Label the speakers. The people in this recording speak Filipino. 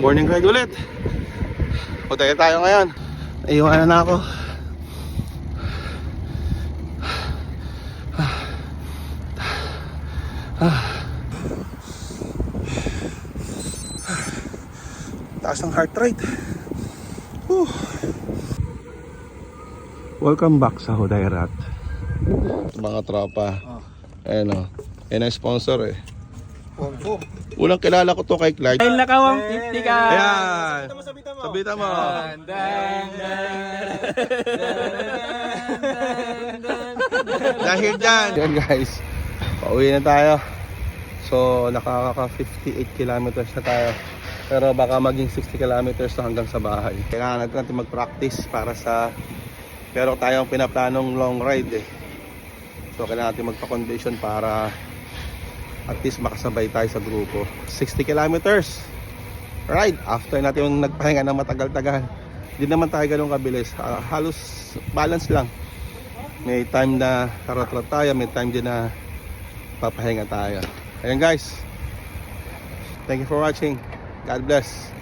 Speaker 1: Morning ride ulit. Hotel tayo ngayon. Naiiwanan na ako. Taas ng heart rate. Welcome back sa Hodairat. Mga tropa. Ayan o. Ayan ang sponsor eh. Unang kilala ko to kay Clyde.
Speaker 2: Dahil nakawang 50 ka.
Speaker 1: Ayan. Sabitan mo. Dahil dyan. Yan guys. Pauwi na tayo. So nakaka 58 kilometers na tayo. Pero baka maging 60 kilometers na hanggang sa bahay. Kailangan natin mag-practice para sa pero tayong pinaplanong long ride eh. So kailangan natin magpa-condition para at least makasabay tayo sa grupo. 60 kilometers ride after natin yung nagpahinga ng matagal-tagal. Hindi naman tayo ganun kabilis. Halos balance lang. May time na karat-rat tayo, may time din na papahinga tayo. Ayan guys. Thank you for watching. God bless.